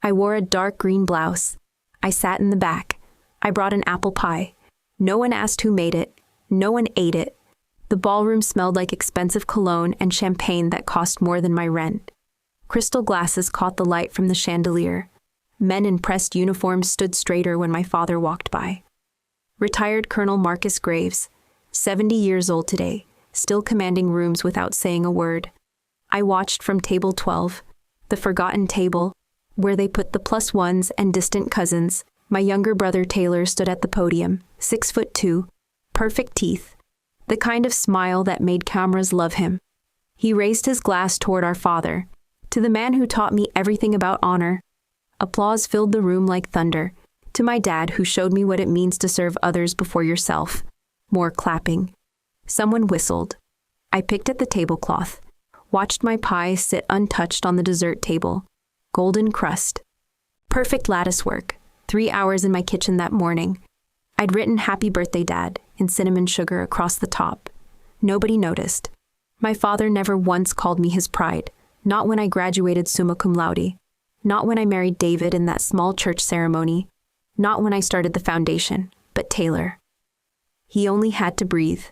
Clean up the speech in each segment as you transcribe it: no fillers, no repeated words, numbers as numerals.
I wore a dark green blouse. I sat in the back. I brought an apple pie. No one asked who made it. No one ate it. The ballroom smelled like expensive cologne and champagne that cost more than my rent. Crystal glasses caught the light from the chandelier. Men in pressed uniforms stood straighter when my father walked by. Retired Colonel Marcus Graves, 70 years old today, still commanding rooms without saying a word. I watched from table 12, the forgotten table, where they put the plus ones and distant cousins. My younger brother Taylor stood at the podium, 6'2", perfect teeth, the kind of smile that made cameras love him. He raised his glass toward our father, to the man who taught me everything about honor. Applause filled the room like thunder. To my dad, who showed me what it means to serve others before yourself. More clapping. Someone whistled. I picked at the tablecloth, watched my pie sit untouched on the dessert table. Golden crust. Perfect lattice work. 3 hours in my kitchen that morning. I'd written "Happy Birthday, Dad" in cinnamon sugar across the top. Nobody noticed. My father never once called me his pride, not when I graduated summa cum laude, not when I married David in that small church ceremony, not when I started the foundation, but Taylor. He only had to breathe.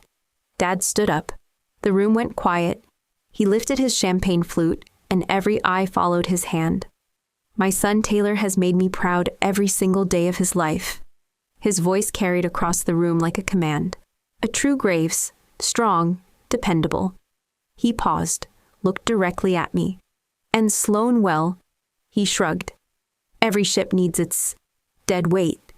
Dad stood up. The room went quiet. He lifted his champagne flute, and every eye followed his hand. My son Taylor has made me proud every single day of his life. His voice carried across the room like a command. A true Graves, strong, dependable. He paused, looked directly at me. "And Sloane well," he shrugged. "Every ship needs its dead weight."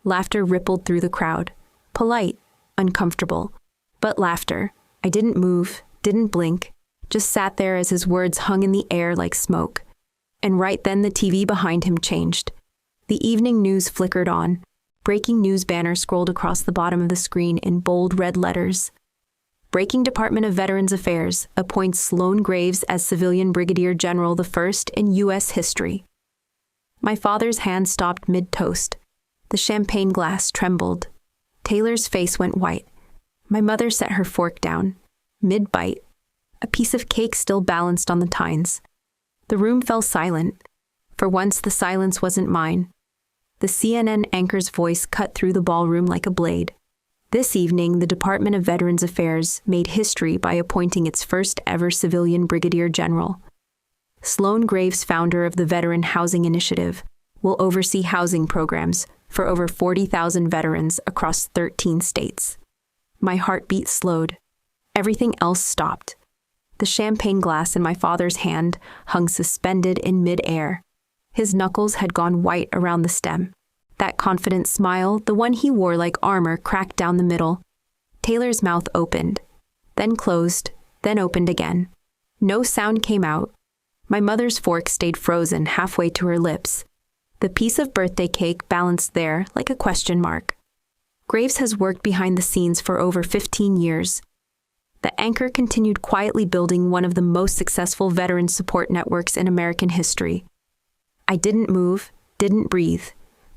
Laughter rippled through the crowd. Polite, uncomfortable, but laughter. I didn't move, didn't blink, just sat there as his words hung in the air like smoke. And right then the TV behind him changed. The evening news flickered on. Breaking news banner scrolled across the bottom of the screen in bold red letters. Breaking Department of Veterans Affairs appoints Sloane Graves as Civilian Brigadier General, the first in U.S. history. My father's hand stopped mid-toast. The champagne glass trembled. Taylor's face went white. My mother set her fork down. Mid-bite. A piece of cake still balanced on the tines. The room fell silent. For once, the silence wasn't mine. The CNN anchor's voice cut through the ballroom like a blade. This evening, the Department of Veterans Affairs made history by appointing its first ever civilian Brigadier General. Sloane Graves, founder of the Veteran Housing Initiative, will oversee housing programs for over 40,000 veterans across 13 states. My heartbeat slowed. Everything else stopped. The champagne glass in my father's hand hung suspended in mid-air. His knuckles had gone white around the stem. That confident smile, the one he wore like armor, cracked down the middle. Taylor's mouth opened, then closed, then opened again. No sound came out. My mother's fork stayed frozen halfway to her lips. The piece of birthday cake balanced there like a question mark. Graves has worked behind the scenes for over 15 years. The anchor continued quietly building one of the most successful veteran support networks in American history. I didn't move, didn't breathe,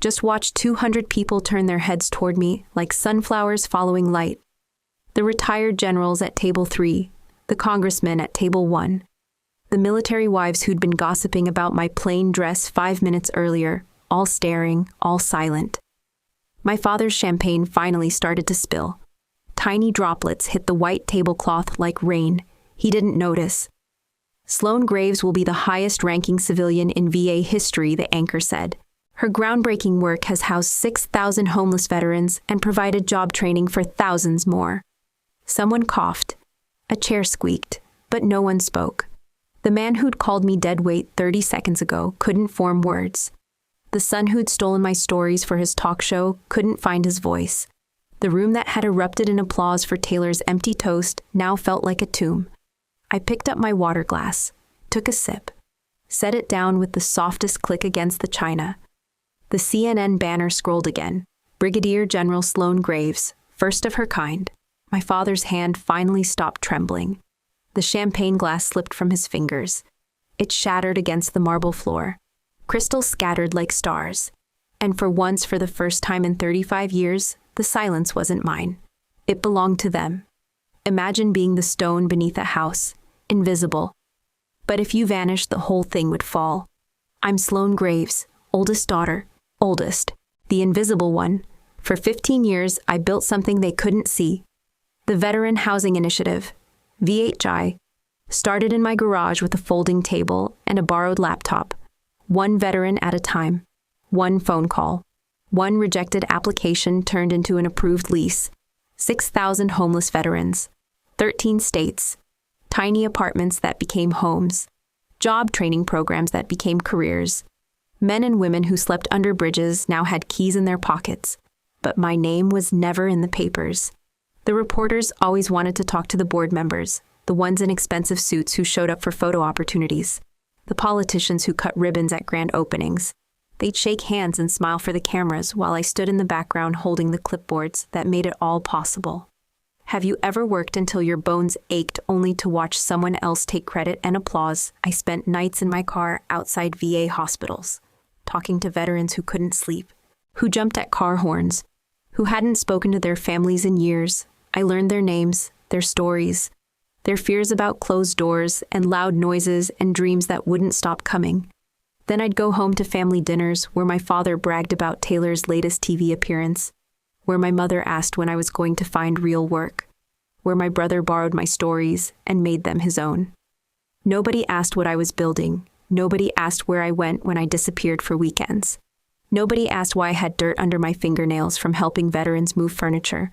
just watched 200 people turn their heads toward me like sunflowers following light. The retired generals at table 3, the congressmen at table 1, the military wives who'd been gossiping about my plain dress 5 minutes earlier, all staring, all silent. My father's champagne finally started to spill. Tiny droplets hit the white tablecloth like rain. He didn't notice. Sloane Graves will be the highest-ranking civilian in VA history, the anchor said. Her groundbreaking work has housed 6,000 homeless veterans and provided job training for thousands more. Someone coughed. A chair squeaked, but no one spoke. The man who'd called me dead weight 30 seconds ago couldn't form words. The son who'd stolen my stories for his talk show couldn't find his voice. The room that had erupted in applause for Taylor's empty toast now felt like a tomb. I picked up my water glass, took a sip, set it down with the softest click against the china. The CNN banner scrolled again. Brigadier General Sloane Graves, first of her kind. My father's hand finally stopped trembling. The champagne glass slipped from his fingers. It shattered against the marble floor. Crystals scattered like stars. And for once, for the first time in 35 years, the silence wasn't mine. It belonged to them. Imagine being the stone beneath a house, invisible. But if you vanished, the whole thing would fall. I'm Sloane Graves, oldest daughter, oldest, the invisible one. For 15 years, I built something they couldn't see. The Veteran Housing Initiative, VHI, started in my garage with a folding table and a borrowed laptop. One veteran at a time. One phone call. One rejected application turned into an approved lease. 6,000 homeless veterans. 13 states. Tiny apartments that became homes. Job training programs that became careers. Men and women who slept under bridges now had keys in their pockets. But my name was never in the papers. The reporters always wanted to talk to the board members, the ones in expensive suits who showed up for photo opportunities, the politicians who cut ribbons at grand openings. They'd shake hands and smile for the cameras while I stood in the background holding the clipboards that made it all possible. Have you ever worked until your bones ached only to watch someone else take credit and applause? I spent nights in my car outside VA hospitals, talking to veterans who couldn't sleep, who jumped at car horns, who hadn't spoken to their families in years. I learned their names, their stories, their fears about closed doors and loud noises and dreams that wouldn't stop coming. Then I'd go home to family dinners where my father bragged about Taylor's latest TV appearance, where my mother asked when I was going to find real work, where my brother borrowed my stories and made them his own. Nobody asked what I was building. Nobody asked where I went when I disappeared for weekends. Nobody asked why I had dirt under my fingernails from helping veterans move furniture,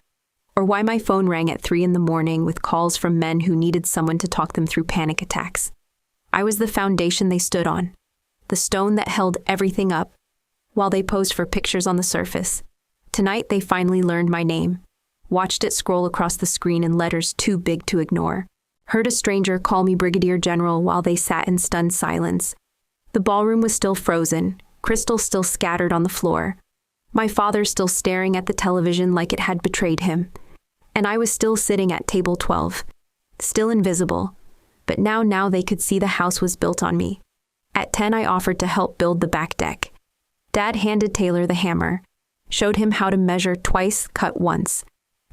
or why my phone rang at 3 a.m. with calls from men who needed someone to talk them through panic attacks. I was the foundation they stood on, the stone that held everything up, while they posed for pictures on the surface. Tonight they finally learned my name, watched it scroll across the screen in letters too big to ignore, heard a stranger call me Brigadier General while they sat in stunned silence. The ballroom was still frozen, crystals still scattered on the floor, my father still staring at the television like it had betrayed him, and I was still sitting at table 12, still invisible, but now they could see the house was built on me. At 10 I offered to help build the back deck. Dad handed Taylor the hammer, showed him how to measure twice, cut once,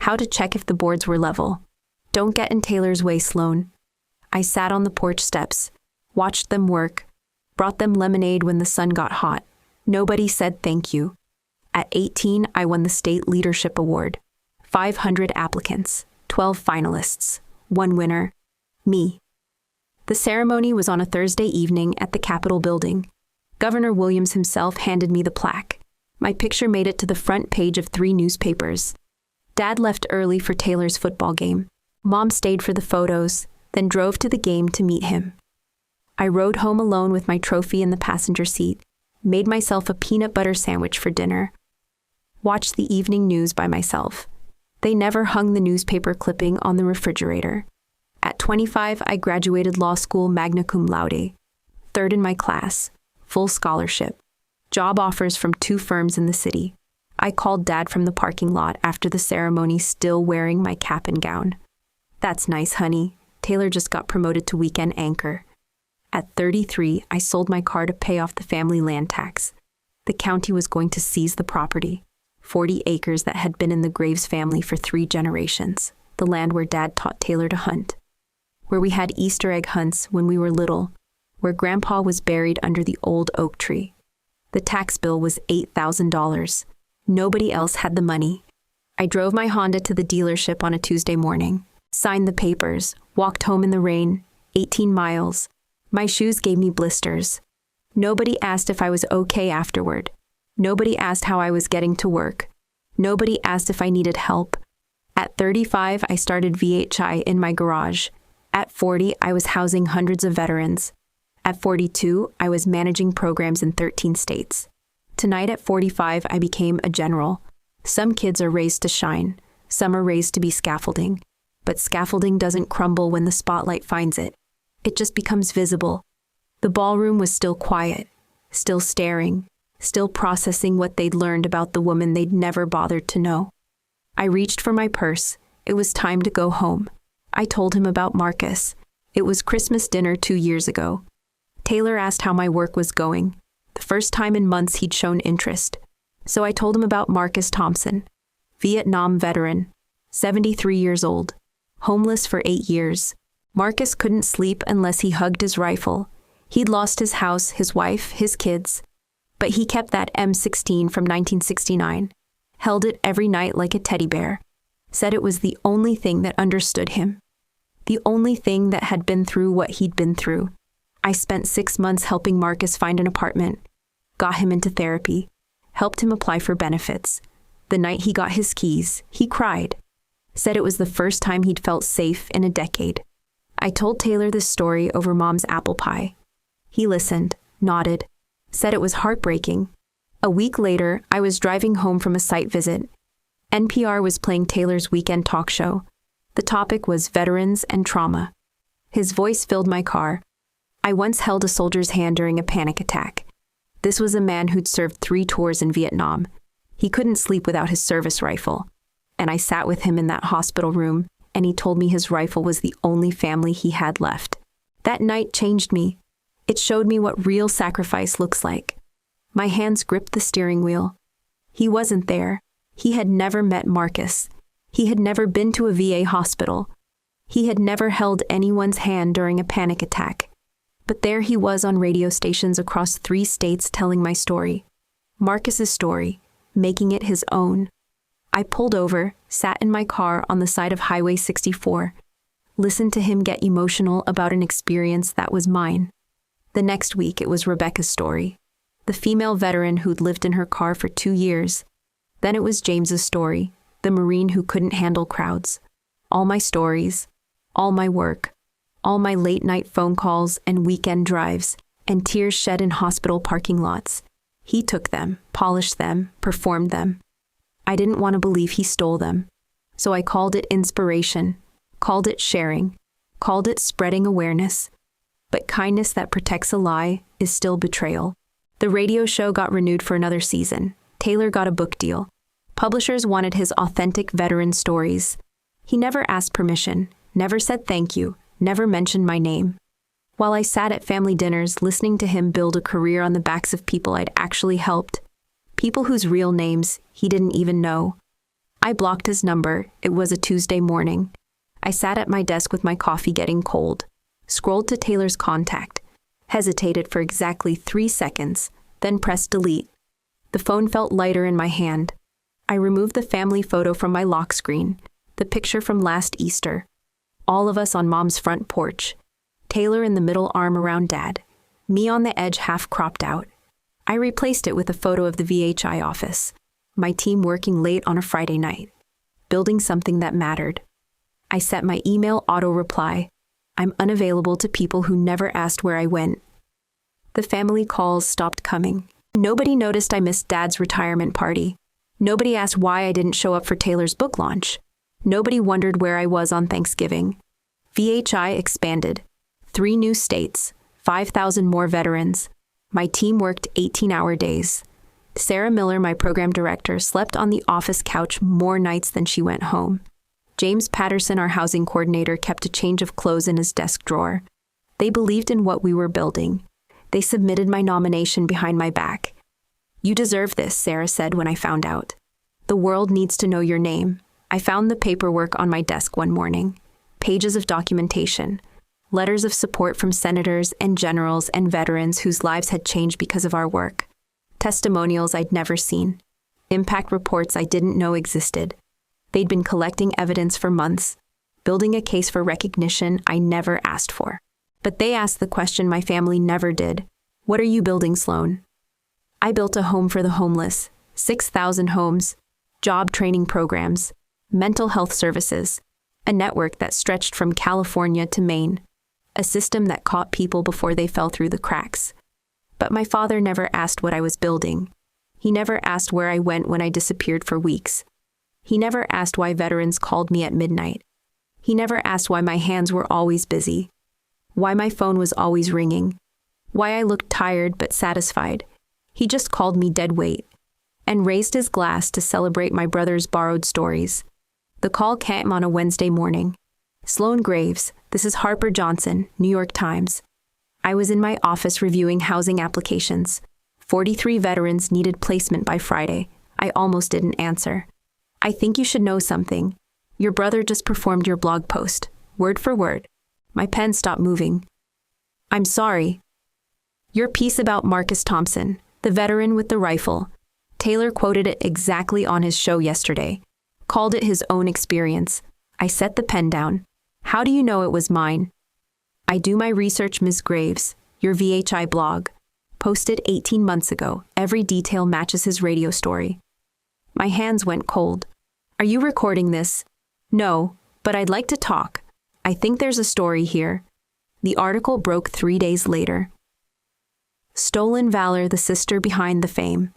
how to check if the boards were level. Don't get in Taylor's way, Sloane. I sat on the porch steps, watched them work, brought them lemonade when the sun got hot. Nobody said thank you. At 18, I won the State Leadership Award. 500 applicants, 12 finalists, 1 winner, me. The ceremony was on a Thursday evening at the Capitol building. Governor Williams himself handed me the plaque. My picture made it to the front page of 3 newspapers. Dad left early for Taylor's football game. Mom stayed for the photos, then drove to the game to meet him. I rode home alone with my trophy in the passenger seat, made myself a peanut butter sandwich for dinner, watched the evening news by myself. They never hung the newspaper clipping on the refrigerator. At 25, I graduated law school magna cum laude, 3rd in my class, full scholarship, job offers from 2 firms in the city. I called Dad from the parking lot after the ceremony, still wearing my cap and gown. That's nice, honey. Taylor just got promoted to weekend anchor. At 33, I sold my car to pay off the family land tax. The county was going to seize the property, 40 acres that had been in the Graves family for 3 generations, the land where Dad taught Taylor to hunt, where we had Easter egg hunts when we were little, where Grandpa was buried under the old oak tree. The tax bill was $8,000. Nobody else had the money. I drove my Honda to the dealership on a Tuesday morning, signed the papers, walked home in the rain, 18 miles. My shoes gave me blisters. Nobody asked if I was okay afterward. Nobody asked how I was getting to work. Nobody asked if I needed help. At 35, I started VHI in my garage. At 40, I was housing hundreds of veterans. At 42, I was managing programs in 13 states. Tonight at 45, I became a general. Some kids are raised to shine. Some are raised to be scaffolding. But scaffolding doesn't crumble when the spotlight finds it. It just becomes visible. The ballroom was still quiet, still staring, still processing what they'd learned about the woman they'd never bothered to know. I reached for my purse. It was time to go home. I told him about Marcus. It was Christmas dinner 2 years ago. Taylor asked how my work was going. The first time in months he'd shown interest. So I told him about Marcus Thompson, Vietnam veteran, 73 years old, homeless for 8 years. Marcus couldn't sleep unless he hugged his rifle. He'd lost his house, his wife, his kids, but he kept that M16 from 1969, held it every night like a teddy bear, said it was the only thing that understood him, the only thing that had been through what he'd been through. I spent 6 months helping Marcus find an apartment, got him into therapy, helped him apply for benefits. The night he got his keys, he cried, said it was the first time he'd felt safe in a decade. I told Taylor this story over Mom's apple pie. He listened, nodded, said it was heartbreaking. A week later, I was driving home from a site visit. NPR was playing Taylor's weekend talk show. The topic was veterans and trauma. His voice filled my car. I once held a soldier's hand during a panic attack. This was a man who'd served 3 tours in Vietnam. He couldn't sleep without his service rifle. And I sat with him in that hospital room, and he told me his rifle was the only family he had left. That night changed me. It showed me what real sacrifice looks like. My hands gripped the steering wheel. He wasn't there. He had never met Marcus. He had never been to a VA hospital. He had never held anyone's hand during a panic attack. But there he was on radio stations across 3 states telling my story. Marcus's story, making it his own. I pulled over, sat in my car on the side of Highway 64, listened to him get emotional about an experience that was mine. The next week, it was Rebecca's story, the female veteran who'd lived in her car for 2 years. Then it was James's story, the Marine who couldn't handle crowds. All my stories, all my work, all my late-night phone calls and weekend drives, and tears shed in hospital parking lots. He took them, polished them, performed them. I didn't want to believe he stole them. So I called it inspiration, called it sharing, called it spreading awareness. But kindness that protects a lie is still betrayal. The radio show got renewed for another season. Taylor got a book deal. Publishers wanted his authentic veteran stories. He never asked permission, never said thank you, never mentioned my name. While I sat at family dinners listening to him build a career on the backs of people I'd actually helped, people whose real names he didn't even know. I blocked his number. It was a Tuesday morning. I sat at my desk with my coffee getting cold, scrolled to Taylor's contact, hesitated for exactly 3 seconds, then pressed delete. The phone felt lighter in my hand. I removed the family photo from my lock screen, the picture from last Easter. All of us on Mom's front porch. Taylor in the middle, arm around Dad. Me on the edge, half cropped out. I replaced it with a photo of the VHI office, my team working late on a Friday night, building something that mattered. I set my email auto-reply. I'm unavailable to people who never asked where I went. The family calls stopped coming. Nobody noticed I missed Dad's retirement party. Nobody asked why I didn't show up for Taylor's book launch. Nobody wondered where I was on Thanksgiving. VHI expanded. 3 new states, 5,000 more veterans. My team worked 18-hour days. Sarah Miller, my program director, slept on the office couch more nights than she went home. James Patterson, our housing coordinator, kept a change of clothes in his desk drawer. They believed in what we were building. They submitted my nomination behind my back. You deserve this, Sarah said when I found out. The world needs to know your name. I found the paperwork on my desk one morning. Pages of documentation. Letters of support from senators and generals and veterans whose lives had changed because of our work. Testimonials I'd never seen. Impact reports I didn't know existed. They'd been collecting evidence for months, building a case for recognition I never asked for. But they asked the question my family never did. What are you building, Sloane? I built a home for the homeless, 6,000 homes, job training programs, mental health services, a network that stretched from California to Maine, a system that caught people before they fell through the cracks. But my father never asked what I was building. He never asked where I went when I disappeared for weeks. He never asked why veterans called me at midnight. He never asked why my hands were always busy, why my phone was always ringing, why I looked tired but satisfied. He just called me dead weight and raised his glass to celebrate my brother's borrowed stories. The call came on a Wednesday morning. Sloane Graves, this is Harper Johnson, New York Times. I was in my office reviewing housing applications. 43 veterans needed placement by Friday. I almost didn't answer. I think you should know something. Your brother just performed your blog post, word for word. My pen stopped moving. I'm sorry. Your piece about Marcus Thompson, the veteran with the rifle. Taylor quoted it exactly on his show yesterday. Called it his own experience. I set the pen down. How do you know it was mine? I do my research, Ms. Graves. Your VHI blog. Posted 18 months ago. Every detail matches his radio story. My hands went cold. Are you recording this? No, but I'd like to talk. I think there's a story here. The article broke 3 days later. Stolen Valor, the sister behind the fame.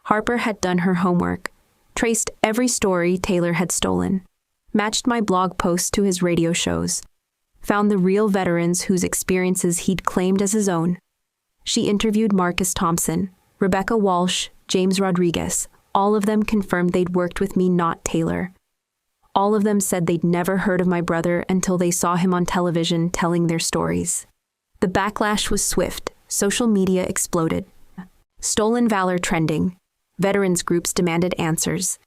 Harper had done her homework, traced every story Taylor had stolen, matched my blog posts to his radio shows, found the real veterans whose experiences he'd claimed as his own. She interviewed Marcus Thompson, Rebecca Walsh, James Rodriguez. All of them confirmed they'd worked with me, not Taylor. All of them said they'd never heard of my brother until they saw him on television telling their stories. The backlash was swift. Social media exploded. Stolen Valor trending. Veterans groups demanded answers.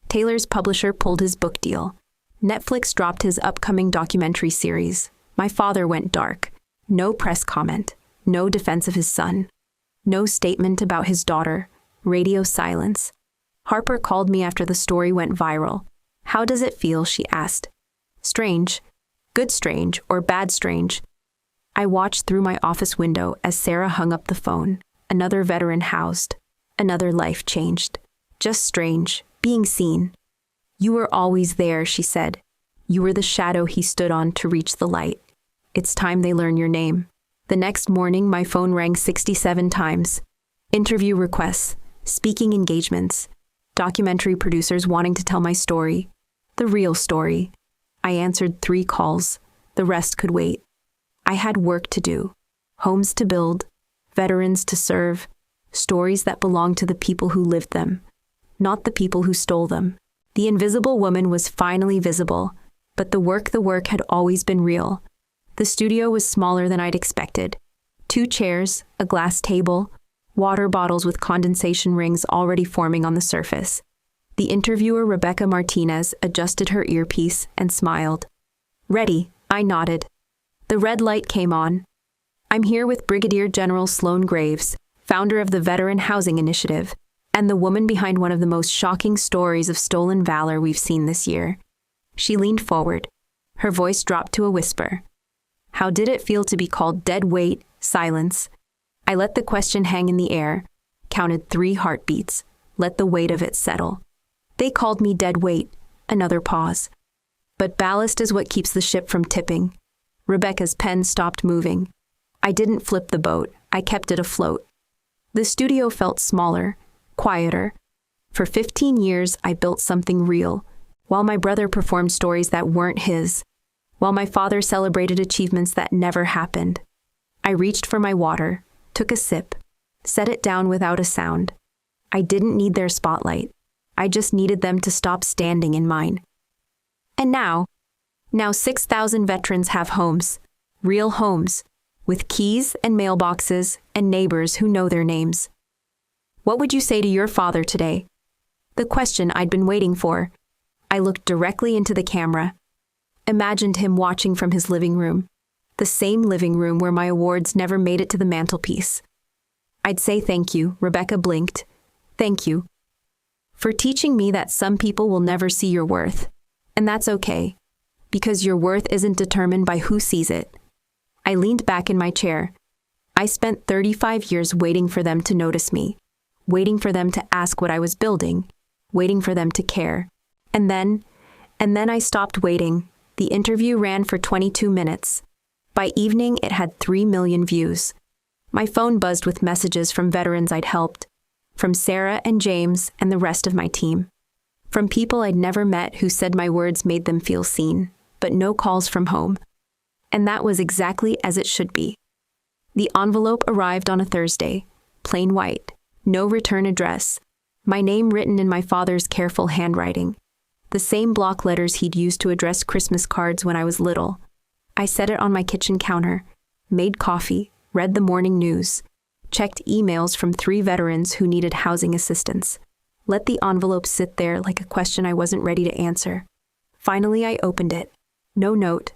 Taylor's publisher pulled his book deal. Netflix dropped his upcoming documentary series. My father went dark. No press comment. No defense of his son. No statement about his daughter. Radio silence. Harper called me after the story went viral. How does it feel? She asked. Strange. Good strange or bad strange. I watched through my office window as Sarah hung up the phone. Another veteran housed. Another life changed. Just strange. Being seen. You were always there, she said. You were the shadow he stood on to reach the light. It's time they learn your name. The next morning, my phone rang 67 times. Interview requests, speaking engagements, documentary producers wanting to tell my story. The real story. I answered 3 calls. The rest could wait. I had work to do. Homes to build. Veterans to serve. Stories that belonged to the people who lived them, not the people who stole them. The invisible woman was finally visible, but the work had always been real. The studio was smaller than I'd expected. 2 chairs, a glass table, water bottles with condensation rings already forming on the surface. The interviewer, Rebecca Martinez, adjusted her earpiece and smiled. Ready, I nodded. The red light came on. I'm here with Brigadier General Sloane Graves, founder of the Veteran Housing Initiative, and the woman behind one of the most shocking stories of stolen valor we've seen this year. She leaned forward. Her voice dropped to a whisper. How did it feel to be called dead weight? Silence. I let the question hang in the air, counted 3 heartbeats, let the weight of it settle. They called me dead weight. Another pause. But ballast is what keeps the ship from tipping. Rebecca's pen stopped moving. I didn't flip the boat. I kept it afloat. The studio felt smaller, quieter. For 15 years, I built something real, while my brother performed stories that weren't his, while my father celebrated achievements that never happened. I reached for my water, took a sip, set it down without a sound. I didn't need their spotlight. I just needed them to stop standing in mine. And now 6,000 veterans have homes, real homes, with keys and mailboxes and neighbors who know their names. What would you say to your father today? The question I'd been waiting for. I looked directly into the camera, imagined him watching from his living room, the same living room where my awards never made it to the mantelpiece. I'd say thank you, Rebecca blinked. Thank you. For teaching me that some people will never see your worth. And that's okay, because your worth isn't determined by who sees it. I leaned back in my chair. I spent 35 years waiting for them to notice me, waiting for them to ask what I was building, waiting for them to care. And then I stopped waiting. The interview ran for 22 minutes. By evening, it had 3 million views. My phone buzzed with messages from veterans I'd helped, from Sarah and James and the rest of my team, from people I'd never met who said my words made them feel seen, but no calls from home. And that was exactly as it should be. The envelope arrived on a Thursday, plain white, no return address, my name written in my father's careful handwriting, the same block letters he'd used to address Christmas cards when I was little. I set it on my kitchen counter, made coffee, read the morning news, checked emails from 3 veterans who needed housing assistance, let the envelope sit there like a question I wasn't ready to answer. Finally, I opened it. No note,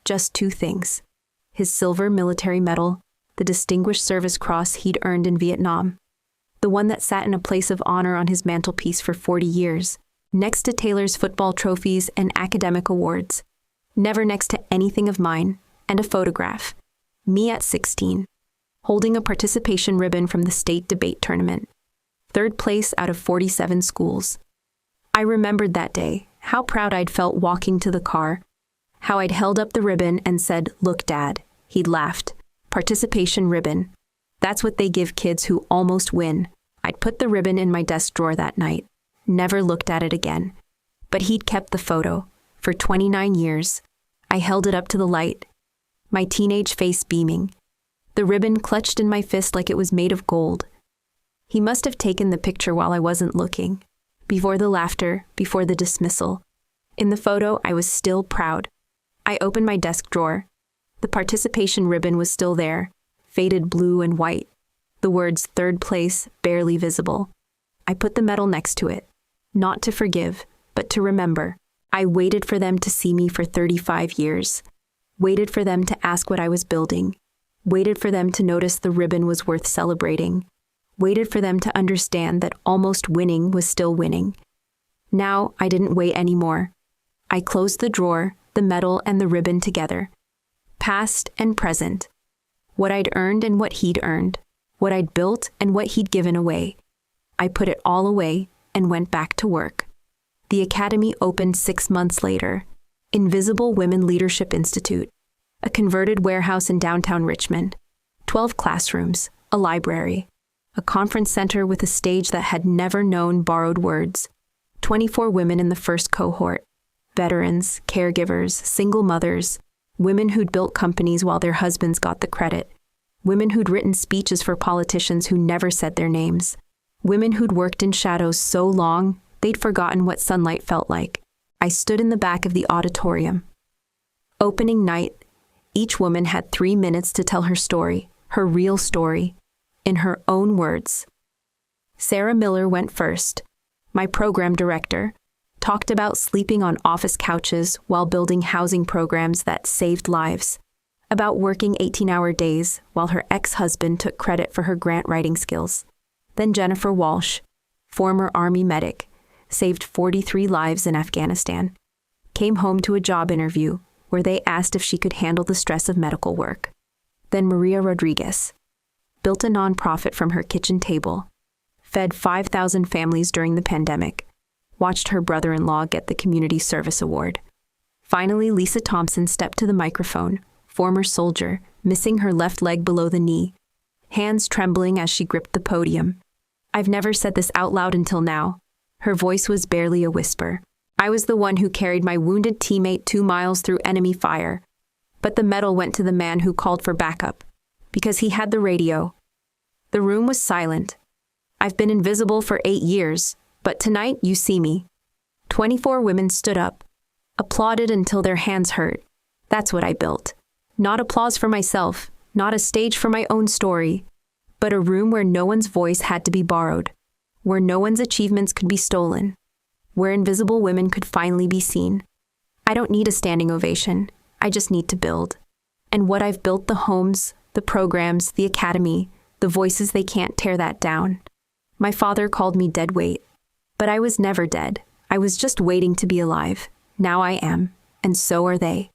just 2 things. His silver military medal, the Distinguished Service Cross he'd earned in Vietnam. The one that sat in a place of honor on his mantelpiece for 40 years, next to Taylor's football trophies and academic awards. Never next to anything of mine, and a photograph. Me at 16, holding a participation ribbon from the state debate tournament. 3rd place out of 47 schools. I remembered that day, how proud I'd felt walking to the car, how I'd held up the ribbon and said, "Look, Dad." He'd laughed. Participation ribbon. That's what they give kids who almost win. I'd put the ribbon in my desk drawer that night. Never looked at it again. But he'd kept the photo. For 29 years. I held it up to the light. My teenage face beaming. The ribbon clutched in my fist like it was made of gold. He must have taken the picture while I wasn't looking. Before the laughter, before the dismissal. In the photo, I was still proud. I opened my desk drawer. The participation ribbon was still there, faded blue and white. The words 3rd place barely visible. I put the medal next to it. Not to forgive, but to remember. I waited for them to see me for 35 years. Waited for them to ask what I was building. Waited for them to notice the ribbon was worth celebrating. Waited for them to understand that almost winning was still winning. Now I didn't wait anymore. I closed the drawer, the medal and the ribbon together. Past and present. What I'd earned and what he'd earned. What I'd built and what he'd given away. I put it all away and went back to work. The academy opened 6 months later. Invisible Women Leadership Institute. A converted warehouse in downtown Richmond. 12 classrooms, a library. A conference center with a stage that had never known borrowed words. 24 women in the first cohort. Veterans, caregivers, single mothers, women who'd built companies while their husbands got the credit. Women who'd written speeches for politicians who never said their names. Women who'd worked in shadows so long, they'd forgotten what sunlight felt like. I stood in the back of the auditorium. Opening night, each woman had 3 minutes to tell her story, her real story, in her own words. Sarah Miller went first. My program director talked about sleeping on office couches while building housing programs that saved lives, about working 18-hour days while her ex-husband took credit for her grant writing skills. Then Jennifer Walsh, former Army medic, saved 43 lives in Afghanistan, came home to a job interview where they asked if she could handle the stress of medical work. Then Maria Rodriguez built a nonprofit from her kitchen table, fed 5,000 families during the pandemic, watched her brother-in-law get the Community Service Award. Finally, Lisa Thompson stepped to the microphone, former soldier, missing her left leg below the knee, hands trembling as she gripped the podium. I've never said this out loud until now. Her voice was barely a whisper. I was the one who carried my wounded teammate 2 miles through enemy fire. But the medal went to the man who called for backup, because he had the radio. The room was silent. I've been invisible for 8 years, but tonight you see me. 24 women stood up, applauded until their hands hurt. That's what I built. Not applause for myself, not a stage for my own story, but a room where no one's voice had to be borrowed, where no one's achievements could be stolen, where invisible women could finally be seen. I don't need a standing ovation. I just need to build. And what I've built, the homes, the programs, the academy, the voices, they can't tear that down. My father called me dead weight, but I was never dead. I was just waiting to be alive. Now I am, and so are they.